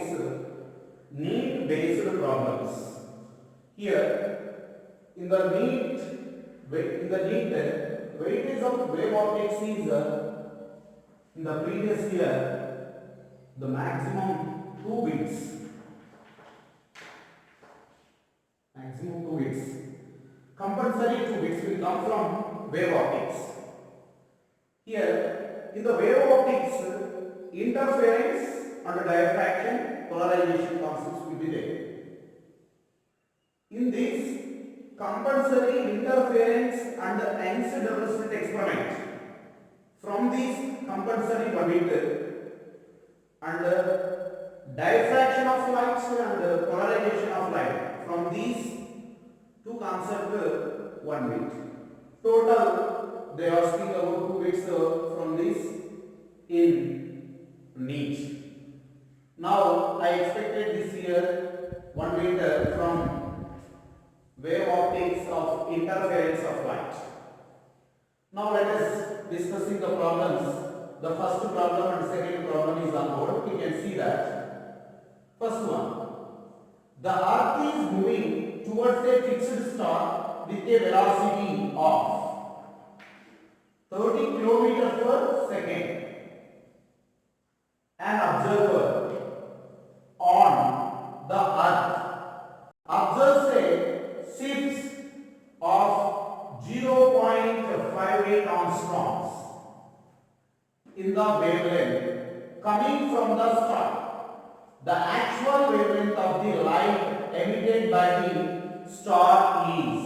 optics need based problems. Here in the NEET weightage of wave optics is in the previous year the maximum 2 bits. Maximum 2 bits. Compulsory 2 bits will come from wave optics. Here in the wave optics, interference and diffraction polarization concepts will be there. In this compulsory interference and Young's double slit experiment, from this compulsory 1 bit and diffraction of light and polarization of light, from these two concepts 1 bit. Total they are asking about 2 bits from this in NEET. Now I expected this year 1 bit from wave optics of interference of light. Now let us discussing the problems. The first problem and second problem is on board. We can see that. First one. The earth is moving towards a fixed star with a velocity of 30 km per second. An observer on the earth observes a shift of 0.58 angstroms in the wavelength coming from the star. The actual wavelength of the light emitted by the star is,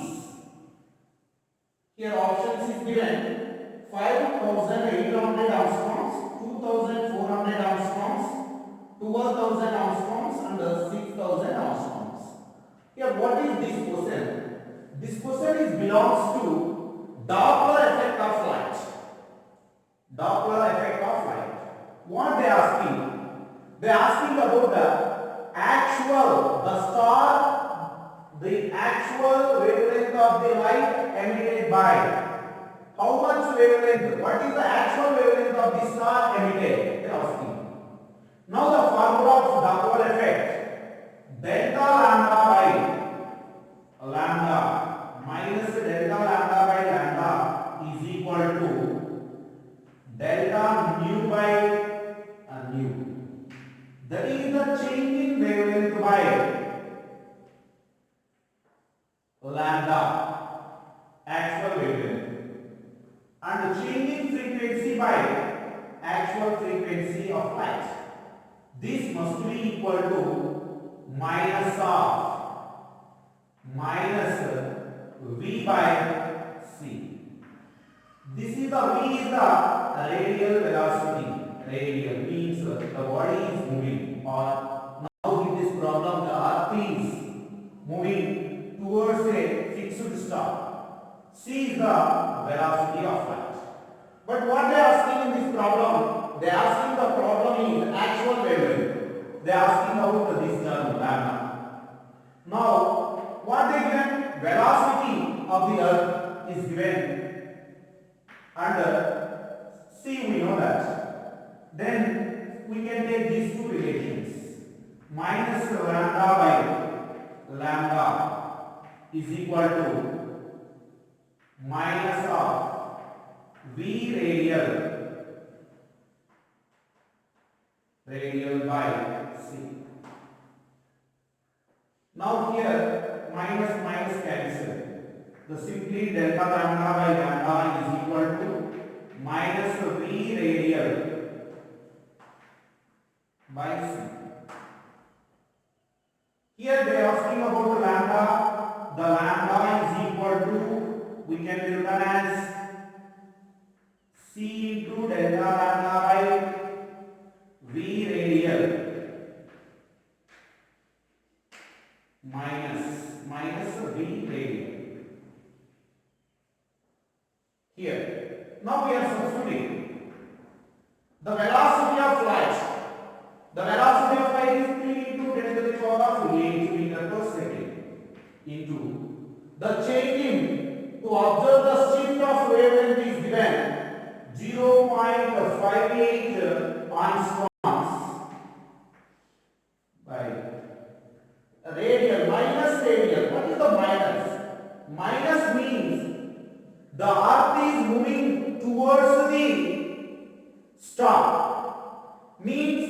here options is given, 5,800 angstroms, 2,400 angstroms, 12,000 angstroms and 6,000 angstroms. Here what is this question? This question belongs to Doppler effect of light. Doppler effect of light. What they are asking? They are asking about the actual wavelength of the light emitted by. How much wavelength? What is the actual wavelength of the star emitted? They are asking. Now the formula of Doppler effect: delta lambda by lambda minus delta lambda by lambda is equal to delta mu by nu. That is the change in wavelength by lambda, actual wavelength, and change in frequency by actual frequency of light. This must be equal to minus v by c. This is the v is the radial velocity. Radial means the body is moving, or now in this problem the earth is moving towards a fixed star. C is the velocity of light. But what they are asking in this problem? They are asking the problem is actual wavelength. They are asking about this term lambda. Now what they given? Velocity of the earth is given, and C we know that. Then we can take these two relations. Minus lambda by lambda is equal to minus of v radial by c. Now here minus minus cancel. The simply delta lambda by lambda is equal to minus v radial by c. Here they are asking about lambda. The lambda is equal to, we can written as c into delta lambda by v radial minus v radial. Here now we are substituting the velocity of light. The velocity of light is 3 into 10 to the power of 8 meter per second into the changing to observe the shift of wavelength is given 0.58 angstroms the earth is moving towards the star, means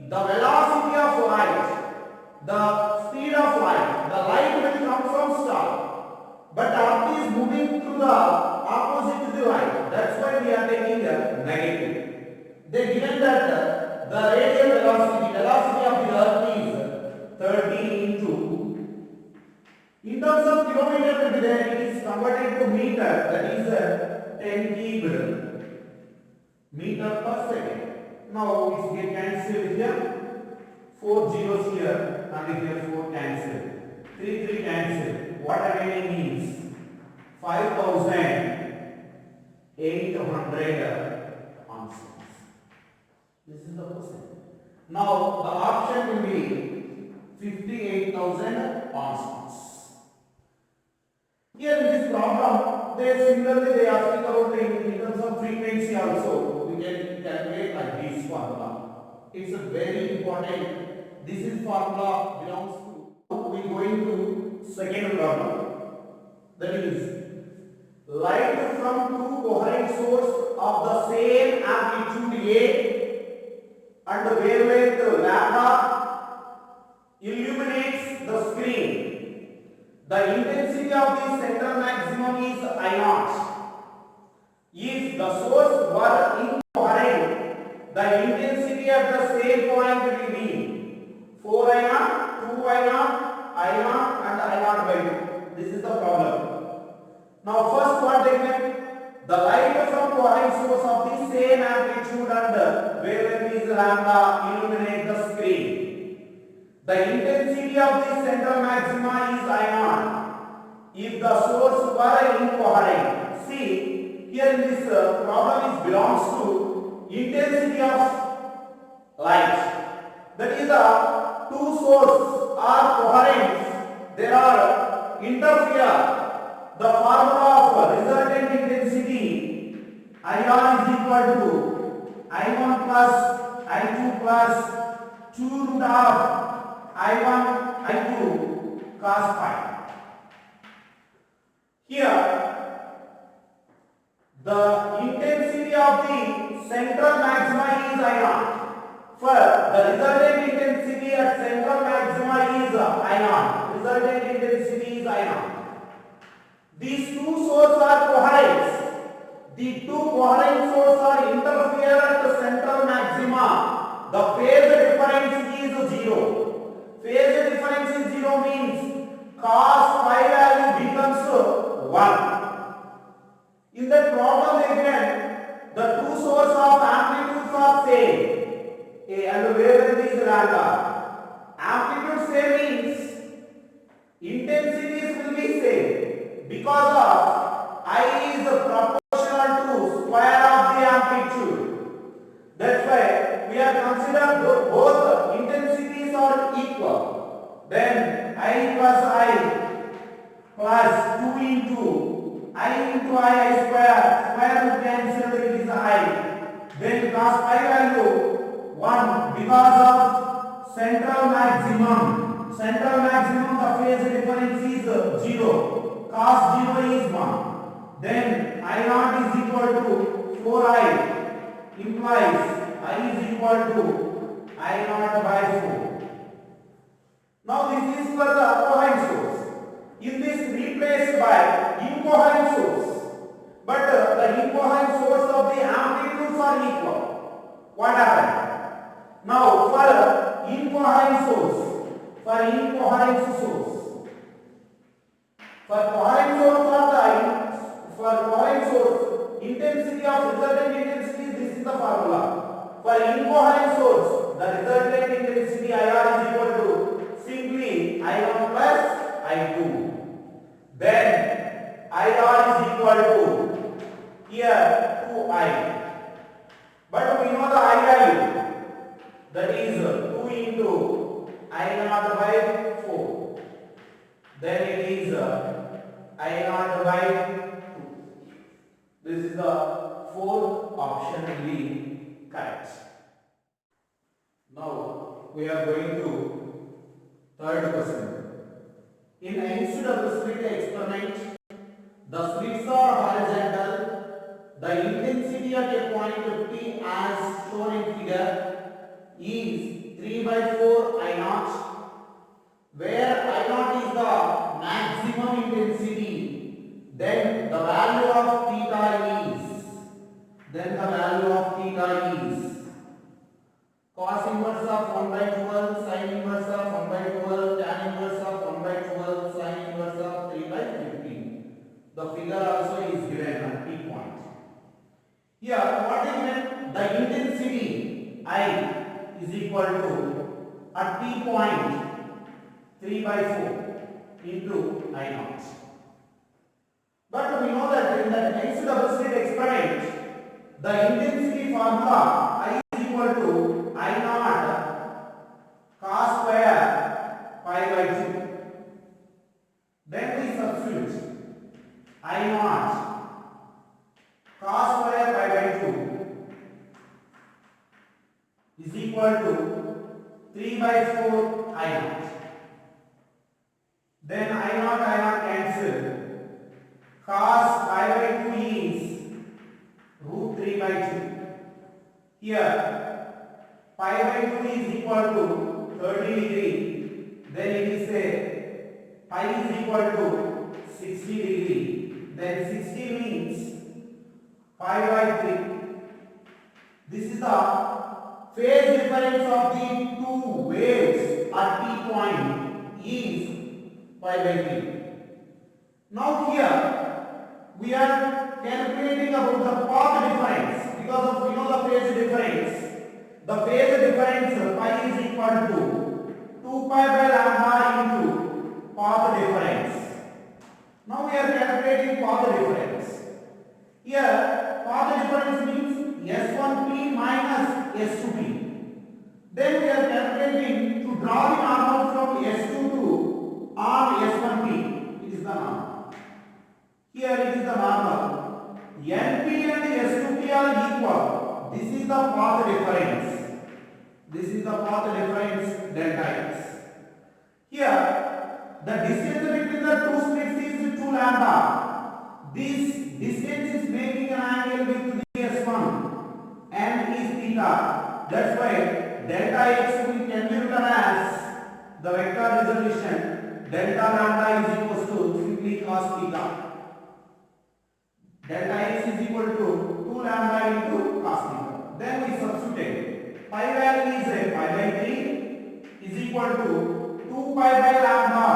the velocity of light, the speed of light, the light will come from star, but earth is moving to the opposite to the light. That's why we are taking the negative. They given that the radial velocity of the earth is 30 into, in terms of kilometer per day, it is converted to meter, that is 10 cube meter per second. Now it get cancelled here, 4 zeros here and here 4 cancelled, 3 cancelled. What remaining means 5,800 answers. This is the question. Now the option will be 58,000 answers. Here in this problem, similarly they are asking about in terms of frequency also. We can calculate like this formula. It's a very important. This is formula belongs to. We going to second problem. That is light from two coherent sources of the same amplitude A and wavelength lambda illuminates the screen. The intensity of the center maximum is I naught. If the source were incoherent, the intensity at the same point will be 4 I naught, 2 I naught, I naught and I naught by 2. This is the problem. Now first what they get, the light from coherent source of the same amplitude and wavelength is lambda illuminate the screen. The intensity of the central maxima is I naught. If the source were incoherent, see here in this problem is belongs to intensity of light. That is the two sources are coherent. There are interfere. The formula of resultant intensity I1 is equal to I1 plus I2 plus 2 root of I1 I2 cos phi. Here the intensity of the central maxima is I0. For the resultant intensity at central maxima is I0. Resultant intensity is I0. These two sources are coherent. The two coherent sources are interfere at the central maxima. The phase difference is 0. Phase difference is 0 means cos phi value becomes 1. In that problem again, the two sources of amplitudes are same. A and wavelength is lambda. Amplitude same means intensities will be same because of I is proportional to square of the amplitude. That's why we are considered both intensities are equal. Then I plus 2 into I square root cancel, it is I. Then cos phi value 1 because of central maximum. Central maximum the phase difference is 0. Cos 0 is 1. Then I naught is equal to 4I implies I is equal to I naught by 4. Now this is for the coherent source. In this replaced by incoherent source. But the incoherent source of the amplitudes are equal. What happened? Now for incoherent source, for coherent source, intensity of resultant intensity, this is the formula. For incoherent source, the resultant intensity IR is equal to simply I1 plus I2. Then IR is equal to here 2I. But we know the I value, that is 2 into I naught by 4. Then it is I naught by 2. This is the fourth option will be correct. Now we are going to third question. In Einstein double slit experiment, the slits are horizontal at a point P as shown in figure is 3 by 4 I naught, where I naught is the maximum intensity. Then the value of theta is cos inverse of 1 by 12, sin inverse of 1 by 12, tan inverse of 1 by 12, sin inverse of 3 by 15. The figure also is given at P point. Here, what is meant? The intensity I is equal to at P point 3 by 4 into I naught. But we know that in the next double slit experiment, the intensity formula I is equal to I naught cos square pi by 2. Then we substitute I naught cos square pi by 2 is equal to 3 by 4 I naught. Then I naught cancel. Cos pi by 2 is root 3 by 2. Here pi by 2 is equal to 30 degree. Then it is say pi is equal to 60 degree. Then 60 means pi by 3. This is the phase difference of the two waves at P point is pi by 3. Now here we are calculating about the path difference because of we know the phase difference. The phase difference pi is equal to 2 pi by lambda into path difference. Now we are calculating path difference. Here path difference means S1p minus S2p. Then we are calculating to draw the normal from S2 to on S1p. It is the normal. Here it is the normal. NP and S2p are equal. This is the path difference. This is the path difference delta x. Here the distance between the two splits is 2 lambda. This distance is making an angle with the S1 and is theta. That's why delta x can be written as the vector resolution delta lambda is equal to simply cos theta. Delta x is equal to 2 lambda into cos theta. Then we substitute pi value is pi by 3 is equal to 2 pi by lambda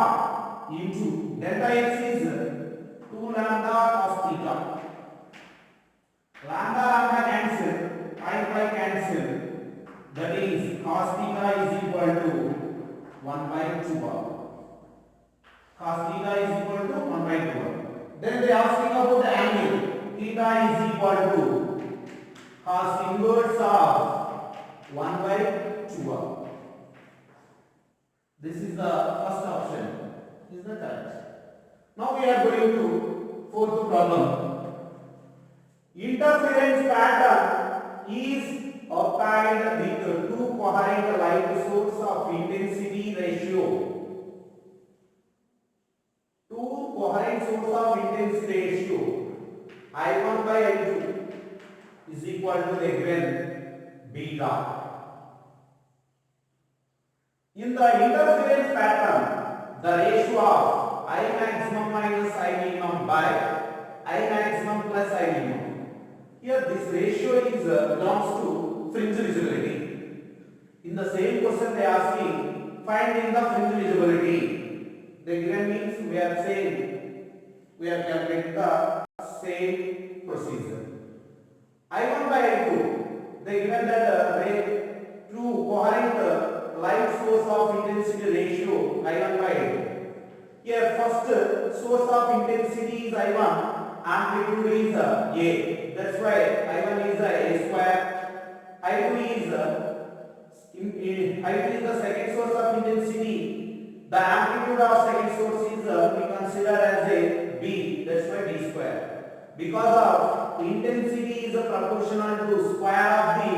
into delta x is 2 lambda cos theta. Lambda cancel, pi cancel. That is cos theta is equal to 1 by 2r. Cos theta is equal to 1 by 2r. Then they are asking about the angle. Theta is equal to cos inverse of 1 by 2r. This is the first option. Is the correct. Now we are going to fourth problem. Interference pattern is obtained with two coherent light source of intensity ratio. Two coherent source of intensity ratio I1 by I2 is equal to the given beta. In the interference pattern, the ratio of I maximum minus I minimum by I maximum plus I minimum. Here this ratio is belongs to fringe visibility. In the same question they are asking finding the fringe visibility. The given means we are saying we are calculating the same procedure. I1 by I2, they given that two coherent light source of intensity ratio I1 by I2. Here first source of intensity is I1, amplitude is A. That's why I1 is A square. I2 is the second source of intensity. The amplitude of second source is we consider as a B. That's why B square. Because of intensity is proportional to square of the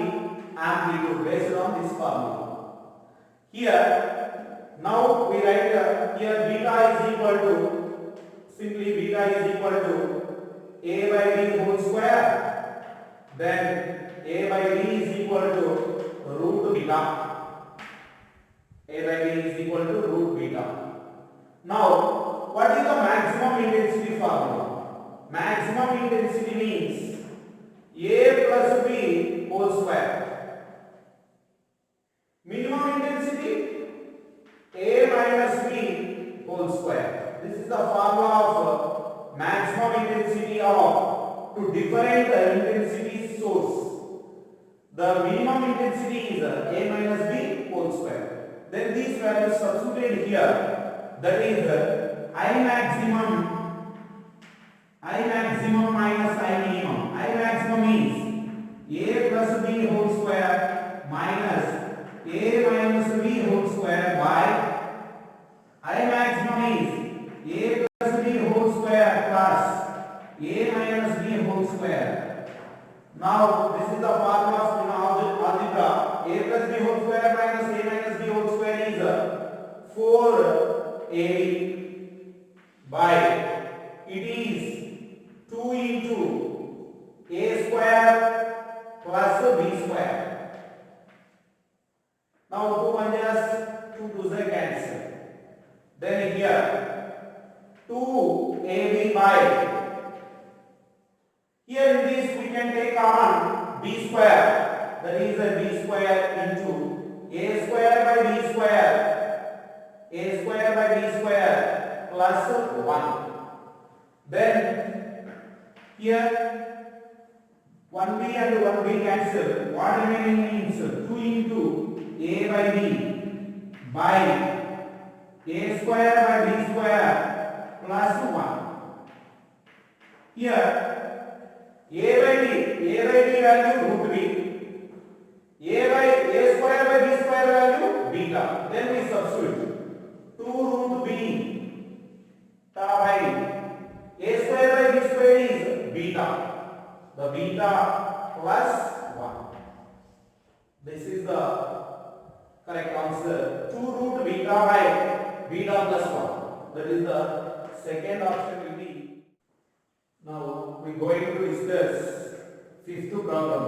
amplitude based on this formula. Here now we write here beta is equal to simply beta is equal to A by B whole square then A by B is equal to root beta. A by B is equal to root beta. Now, what is the maximum intensity formula? Maximum intensity means A plus B whole square. Minimum intensity A minus B whole square. This is the formula of maximum intensity of two different intensity source. The minimum intensity is A minus B whole square. Then these values substituted here. That is I maximum minus I minimum. I maximum is A plus B whole square minus A minus B whole square by I maximum is A plus B whole square plus A minus B whole square. Now this is the formula of algebra. A plus B whole square minus A minus B whole square is 4AB by it is 2 into A square plus B square. Now 2 1 just 2 2 is cancel. Then here 2AB by, here in this we can take common B square, that is a B square into A square by B square. A square by B square plus 1. Then here 1B and 1B cancel. What remaining means 2 into A by B by A square by B square plus 1. Here A by B value root B. A square by B square value beta. Then we substitute 2 root B by A square by B square is beta. The beta plus 1. This is the correct answer. 2 root beta by beta plus 1. That is the second option will be. Now we are going to discuss fifth problem.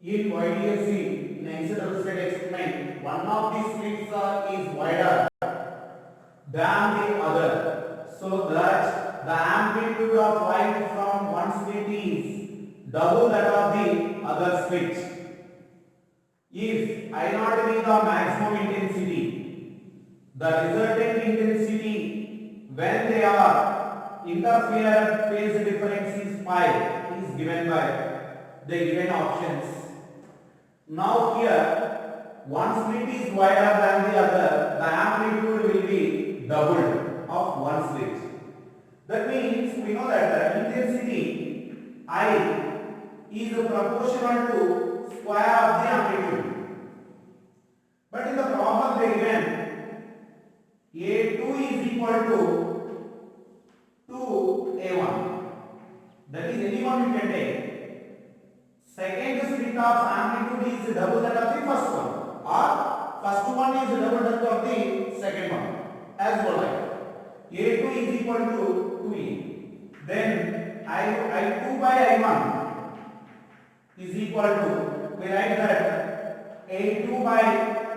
In YDFC, in Einstein state experiment, one of these slits is wider than the other, so that the amplitude of light from one slit is double that of the other slit. If I naught be the maximum intensity, the resultant intensity when they are interference phase difference is pi is given by the given options. Now here one slit is wider than the other, the amplitude will be doubled of one slit. That means we know that the intensity I is proportional to square of the amplitude. But in the problem they given A2 is equal to A1. That is anyone we can take. Second slit of amplitude is double that of the first one, or first one is double that of the second one, as well like A2 is equal to 2A. Then I2 by I1 is equal to, we write that A2 by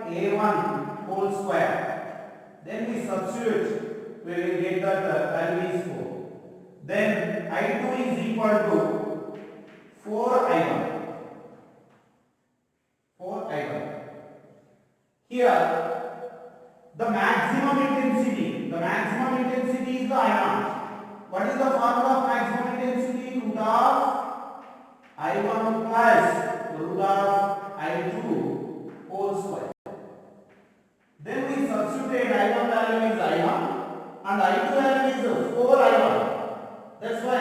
A1 whole square. Then we substitute, we will get that value is 4. Then I2 is equal to 4I1. 4I1. Here, the maximum intensity is the I0. What is the formula of maximum intensity? Root of I1 plus root of I2 whole square. Then we substitute I1 value is I1 and I2 value is 4I1. That's why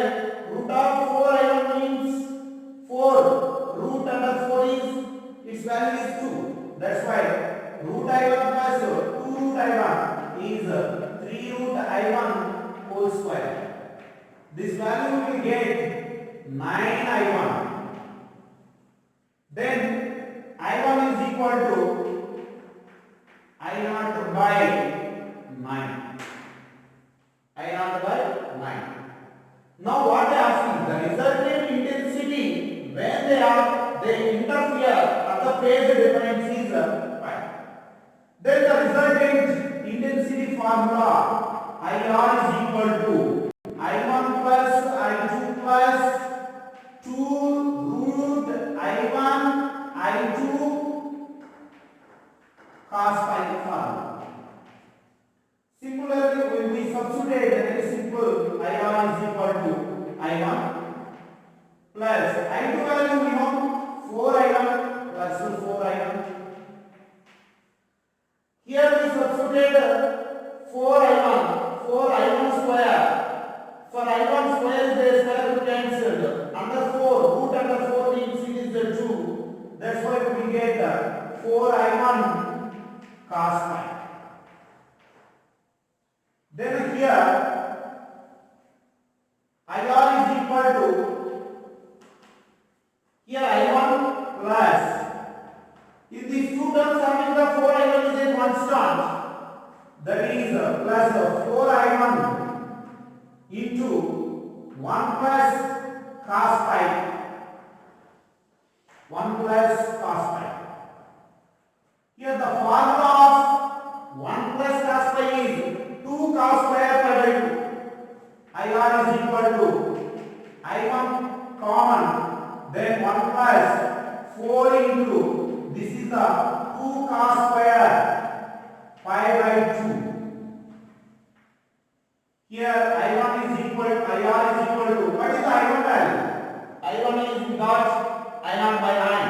root of 4I1 means 4. Root under 4 is, its value is 2. That's why root I1 plus 2 root I1 is 3 root I1 whole square. This value will get 9I1. Then I1 is equal to I0 by 9. I0 by 9. Now what I ask is the resultant intensity to I1 plus I2 value we know 4I1 plus 4I1. Here we substituted 4I1 square. For I1 square the square root cancelled. Under 4 root under 4 means it is 2. That's why we get 4I1 cos phi. Then here IR is equal to here I1 plus in these two terms having the 4I1 is a constant, that is plus 4I1 into 1 plus cos phi, 1 plus cos phi. Here the formula of 1 plus cos phi is 2 cos square pi by 2. IR is equal to I1 common, then 1 plus 4 into this is the 2 cos square pi by 2. Here I1 is equal to IR is equal to what is the I1 value? I1 is we got I0 by 9.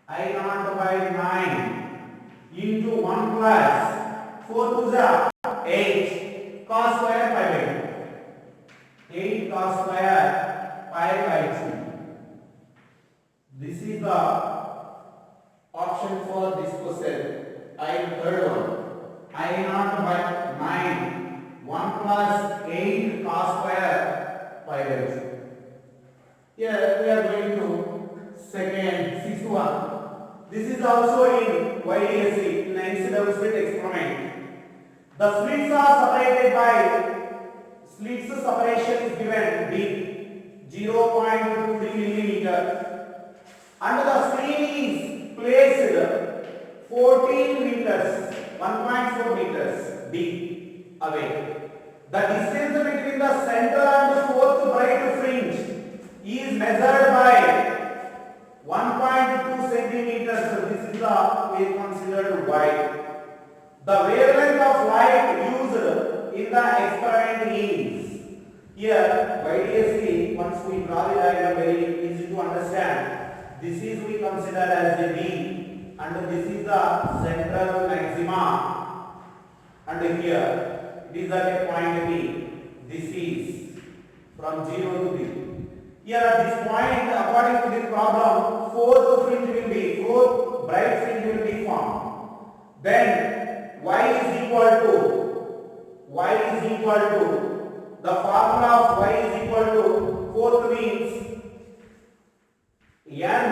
I0 by 9 into 1 plus 4 to the 8 cos square pi by 2. 8 cos square pi by 2. This is the option for this question. Third one. I0 by 9. 1 plus 8 cos square pi by 2. Here we are going to sixth one. This is also in YDSC, in Young's double slit experiment. The slits are separated by slits separation is given D 0.23 millimeter and the screen is placed 14 meters 1.4 meters D away. The distance between the center and the fourth bright fringe is measured by 1.2 centimeters. So this is the we considered wide. The wavelength of light used in the experiment is here YDSC. Once we draw the diagram, very easy to understand. This is we consider as the D, and this is the central maxima, and here it is at a point B. This is from 0 to B. Here at this point, according to this problem, fourth bright fringe will be formed. Then y is equal to the formula of y is equal to fourth means n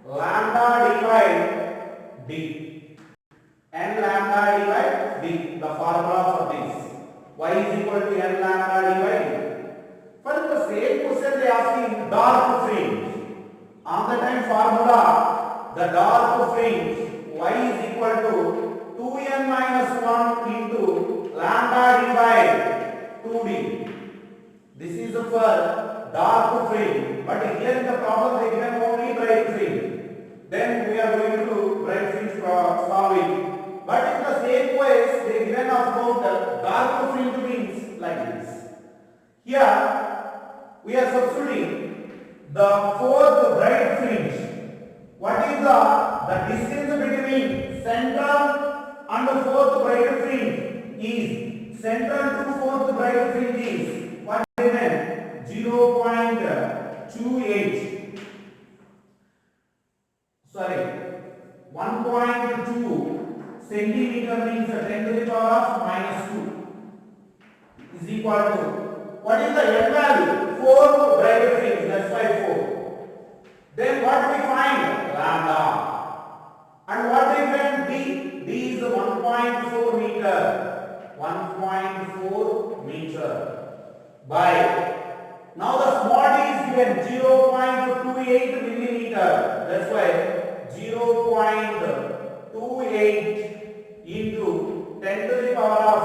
lambda divided d. N lambda divided d. The formula for this y is equal to n lambda divided d. For the same question they asking dark fringe. On the time formula, the dark fringe y is equal to 2n minus 1 into lambda divided 2d. This is for dark fringe, but here in the problem they given only bright fringe. Then we are going to bright fringe solving. But in the same way, they given about dark fringe means like this. Here we are substituting the fourth bright fringe. What is the distance between center and the fourth bright fringe is center to fourth bright fringe is what given 0.28. Sorry, 1.2 centimeter means 10 to the power of minus 2 is equal to what is the n value? 4 bright fringe, that's why 4. Then what we find? Lambda. And what we get? D. D is 1.4 meter. 1.4 meter by. Now the small d is given 0.28 millimeter. That's why 0.28 into 10 to the power of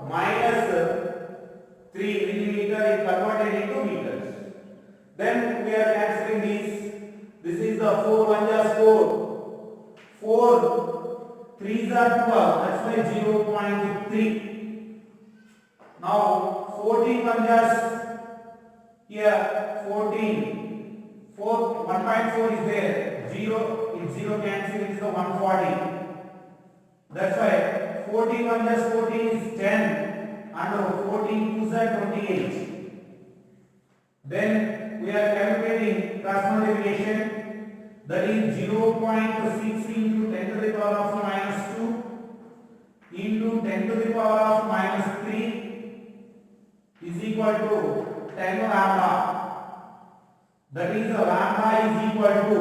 minus 3 millimeter is converted into meters. Then we are cancelling this. This is the 4 1 is 4. 4 3s are 12. That's why 0.3. Now 14 one just here 14. 1.4 is there. 0 is 0 cancel, it is the 140. That's why 14 1 just 14 is 10 and 14 2s are 28. Then we are calculating cross multiplication, that is 0.6 into 10 to the power of minus 2 into 10 to the power of minus 3 is equal to 10 lambda. That is the lambda is equal to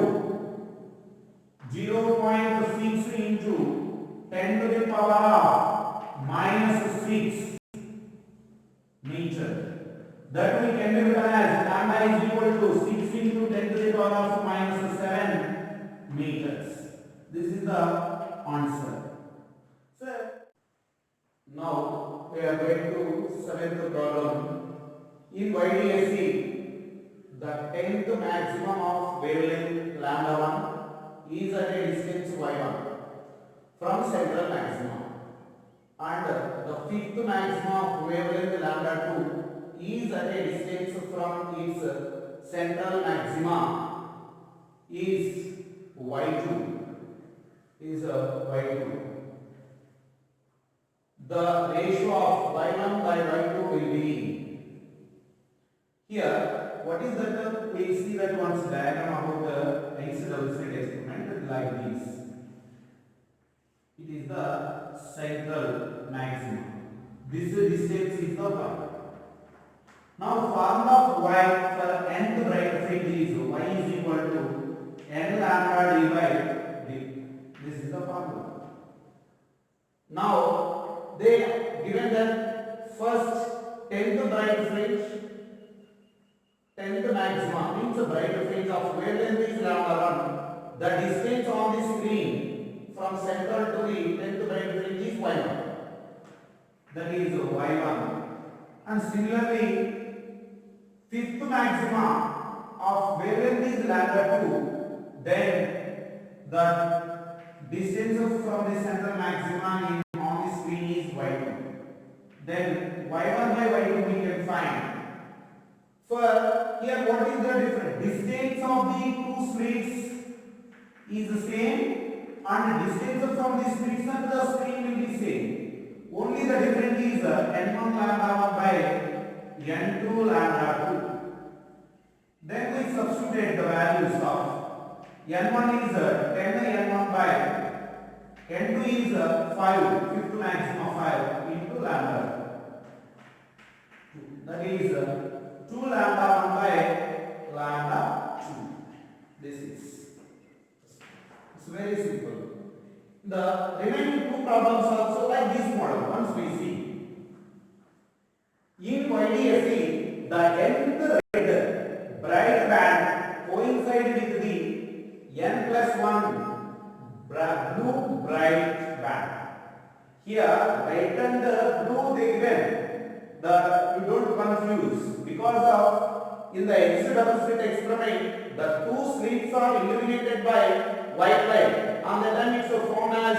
0.6 into 10 to the power of minus 6 meter. That we can be written as lambda is equal to 6 into 10 to the power of minus 7 meters. This is the answer. So, now we are going to seventh problem. In YDSC, the 10th maximum of wavelength lambda 1 is at a distance y1 from central maximum, and the 5th maximum of wavelength lambda 2 is at a distance from its central maxima is y2 y2. The ratio of y1 by y2 will be here. What is that? We see that one's diagram about the Einstein double slit experiment like this. It is the central maximum. This distance is the y. Now formula of y for nth bright fringe is y is equal to n lambda d by d. This is the formula. Now they given that first 10th bright fringe, 10th maxima means the bright fringe of wavelength is lambda 1. The distance on the screen from central to the 10th bright fringe is y1. That is y1. And similarly, 5th maxima of wavelength is lambda 2. Then the distance from the central maxima on the screen is y2. Then y1 by y2 we can find. For here, what is the difference? Distance of the two slits is the same, and distance from the slits and the screen will be same. Only the difference is n1 lambda 1 by n2 lambda 2. Then we substitute the values of n1 is 10 n1 by n2 is 5, 5th maximum 5 into lambda. That is 2 lambda 1 by lambda 2. This is, it's very simple. The remaining two problems also like this model. Once we see in YDSC, the nth red bright band coincide with the n plus 1 blue bright band. Here red and blue they given. You don't confuse, because of in the X double slit experiment the two slits are illuminated by white light, and then it's formed as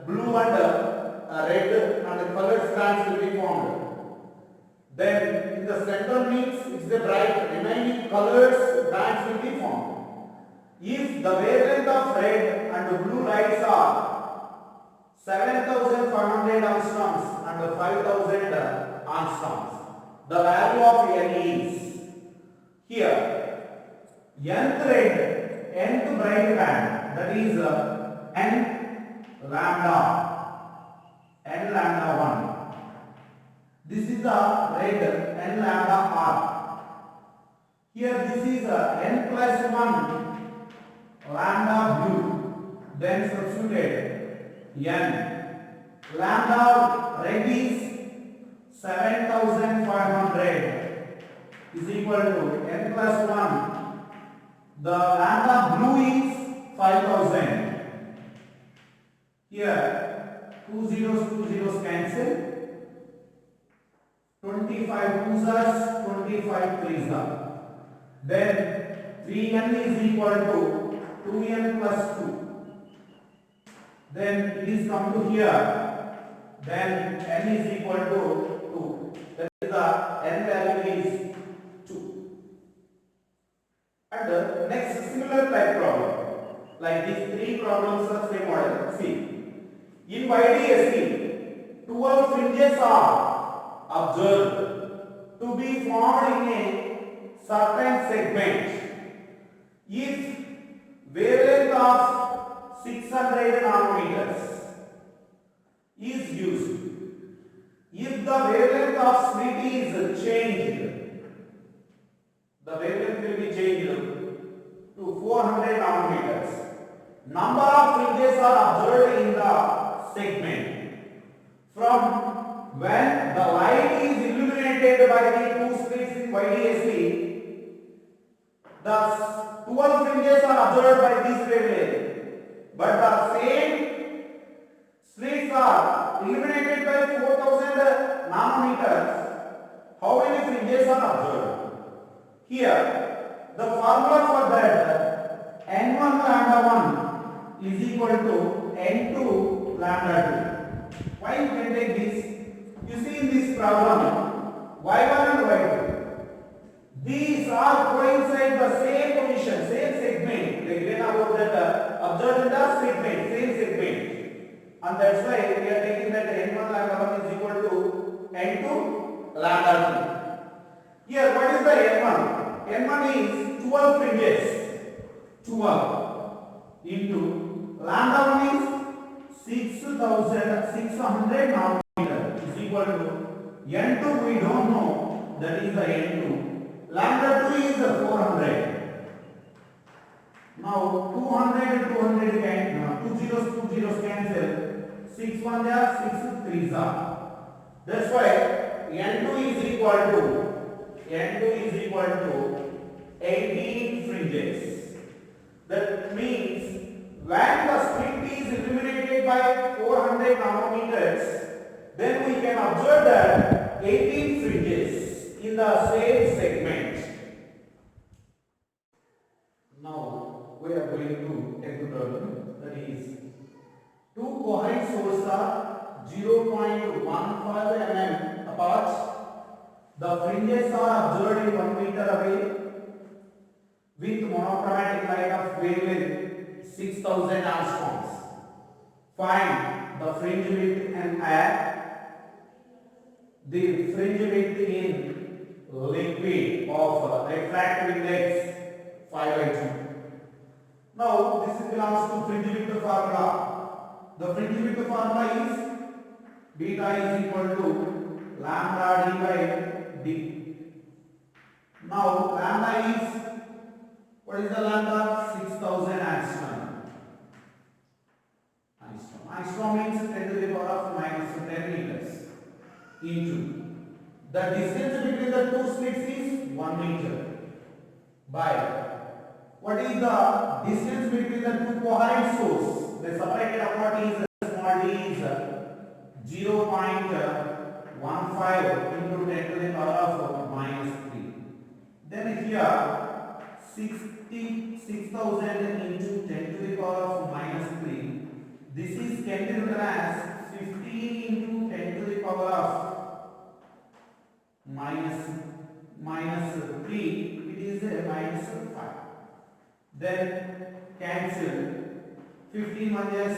blue and red, and the colored strands will be formed. Then in the center means it's the bright, remaining colors bands will be formed. If the wavelength of red and blue lights are 7,500 angstroms and 5,000 angstroms, the value of n is here nth red, nth bright band, that is n lambda 1. This is the red n lambda r. Here this is n plus 1 lambda blue. Then substituted n lambda red is 7,500 is equal to n plus 1. The lambda blue is 5,000. Here 2 zeros cancel. 25 2s are 25 3s are. Then 3n is equal to 2n plus 2. Then it is come to here. Then n is equal to 2. That is the n value is 2. And next similar type problem. Like these three problems are same model. See, in YDSP, 12 fringes are observed to be formed in a certain segment. If wavelength of 600 nanometers is used, if the wavelength of slit is changed, the wavelength will be changed to 400 nanometers. Number of fringes are observed in the segment from when the light is illuminated by the two slits in YDSP. The 12 fringes are observed by this wavelength, but the same slits are illuminated by 4000 nanometers. How many fringes are observed? Here, the formula for that n1 lambda 1 is equal to n2 lambda 2. Why you can take this? You see in this problem, y1 and y2. These are coincide the same position, same segment. They again about that observed in the segment, same segment. And that's why we are taking that n1 lambda 1 is equal to n2 lambda 2. Here, what is the n1? n1 is 12 fringes. 12 into lambda 1 is 6600 nanometer is equal to n2 we don't know, that is the n2. Lambda 2 is 400. Now 200 and 200 can 2 zeros cancel. 6 1 are 6 3s are. That's why n2 is equal to 18 fringes. That means when the slit is illuminated by 400 nanometers, then we can observe that 18 fringes in the same segment. Now we are going to take the problem, that is two coherent sources are 0.15 mm apart. The fringes are observed in 1 meter away with monochromatic light of wavelength 6000 angstroms. Find the fringe width and add the fringe width in liquid of refractive index 5/2. Now this belongs to fringe width formula. The fringe width formula is beta is equal to lambda d by d. Now lambda is, what is the lambda? 6000 angstrom. Angstrom means 10 to the power of minus 10 meters into the distance between the two slits is 1 meter by what is the distance between the two coherent sources? The separated apart is small d is 0.15 into 10 to the power of minus 3. Then here 66,000 into 10 to the power of minus 3. This is can be written as 15 into 10 to the power of minus 3. It is a minus 5. Then cancel. 15 1 is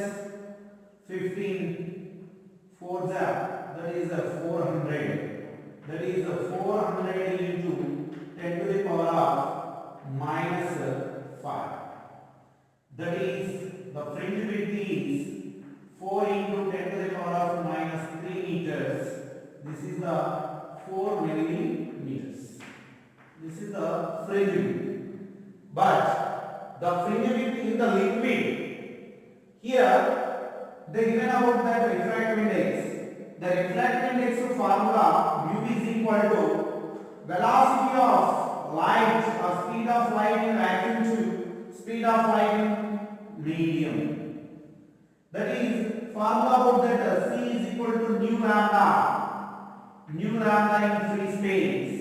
15 4 that is a 400. That is a 400 into 10 to the power of minus 5. That is the fringe width is 4 into 10 to the power of minus 3 meters. This is the 4 millimeters. This is the fringe width. But the fringe width in the liquid, here they given about that refractive index. The refractive index formula mu is equal to velocity of light or speed of light in vacuum to speed of light in medium. That is formula about that C is equal to nu lambda in free space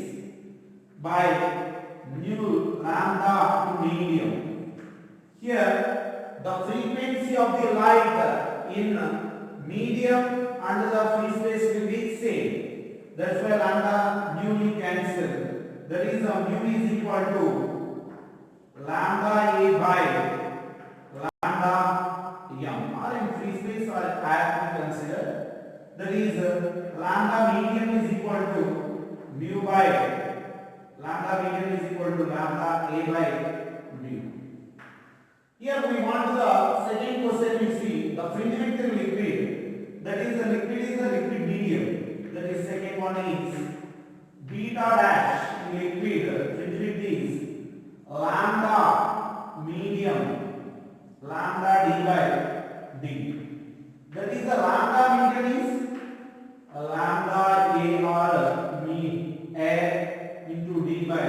by nu lambda to medium. Here the frequency of the light in medium and the free space will be same. That's why lambda mu we cancel. That is mu is equal to lambda a by lambda m, or in free space or air we consider. That is lambda median is equal to mu by lambda median is equal to lambda a by mu. Here we want the second question. We see the fringe width in liquid. That is the liquid medium. That is second one is beta dash in liquid. Fringe width is lambda medium lambda d by d. That is the lambda median is lambda a or a into d by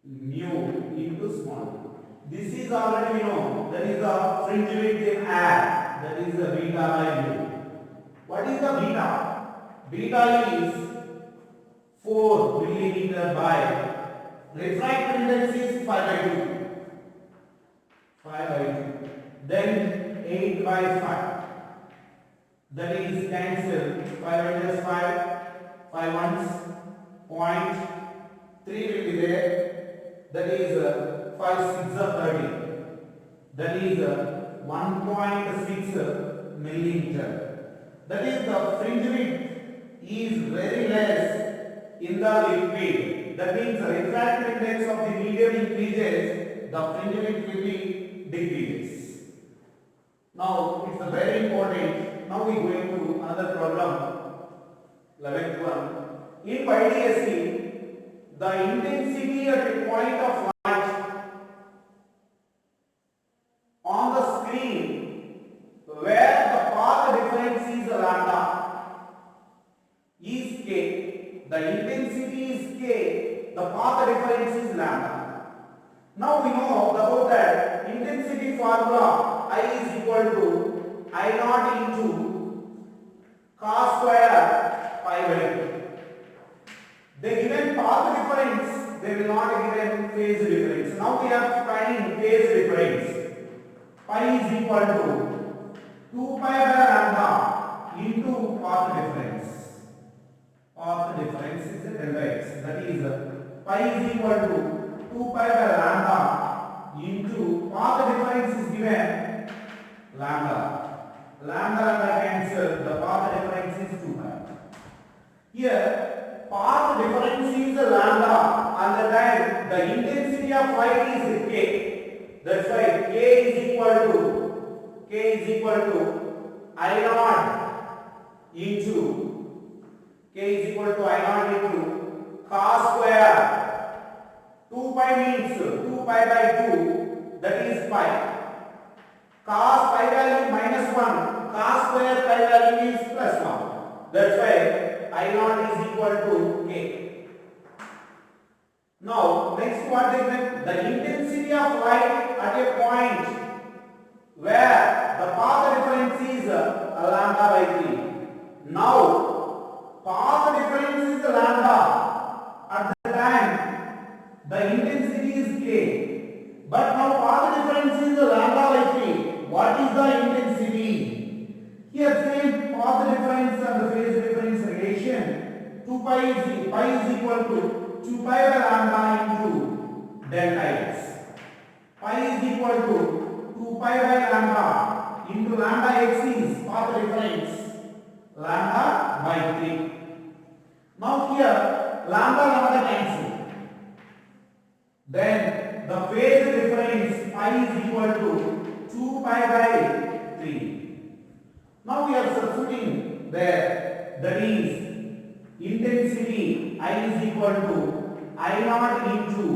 mu into small. This is already we know. That is the fringe width in air. That is the beta by mu. What is the beta? Beta is 4 millimeter by refractive index is 5 by 2. 5 by 2. Then 8 by 5. That is cancelled. 5 minus 5. 5 ones. 0.3 will be there. That is 5 6 are 30. That is 1.6 millimeter. That is the fringe width is very less in the liquid. That means the refractive index of the medium increases, the fringe width will be decreases. Now it's very important. Now we go into another problem. 11th one. In YDSC, the intensity at a point of light on the screen where the path difference is lambda is k. The intensity is k. The path difference is lambda. Now we know about that intensity formula. I is equal to I naught into cos square pi by 2. They given path difference, they will not given phase difference. Now we are finding phase difference. Pi is equal to 2 pi by lambda into path difference. Path difference is delta x. That is pi is equal to 2 pi by lambda into path difference is given lambda. Lambda cancel. The path difference is 2 pi. Here path difference is lambda, and the time the intensity of light is k. That's why k is equal to I naught into cos square. 2 pi means 2 pi by 2, that is pi. Cos pi value minus 1, cos square pi value is plus 1. That's why I naught is equal to k. Now next what is the intensity of light at a point where the path difference is lambda by 3. Now path difference is lambda. At the time the intensity is k. But now path difference is lambda by 3. What is the intensity? Here same path difference and the phase difference relation. 2 pi is equal to 2 pi by lambda into delta x. Pi is equal to 2 pi by lambda into lambda x is path difference lambda by 3. Now here lambda cancel. Then the phase difference pi is equal to 2 pi by 3. Now we are substituting there. That is intensity I is equal to I naught into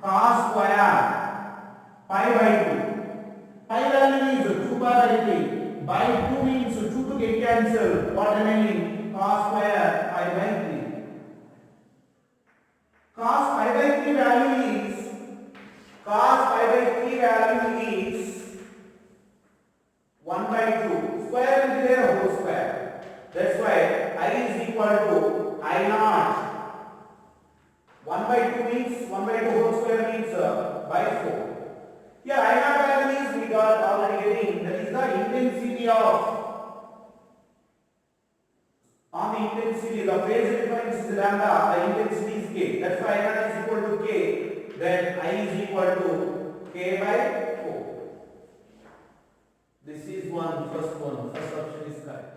cos square pi by 2. Pi value is 2 pi by 3. By 2 means 2 to get cancelled. What remaining? Cos square pi by 3. Cos pi by 3 value is 1 by 2. Square will be there whole square. That's why I is equal to I naught. 1 by 2 means 1 by 2 whole square means by 4. Here I naught value is we got already getting, that is the intensity of on the Fi1 is equal to K, then I is equal to K by 4. This is first one. First option is correct.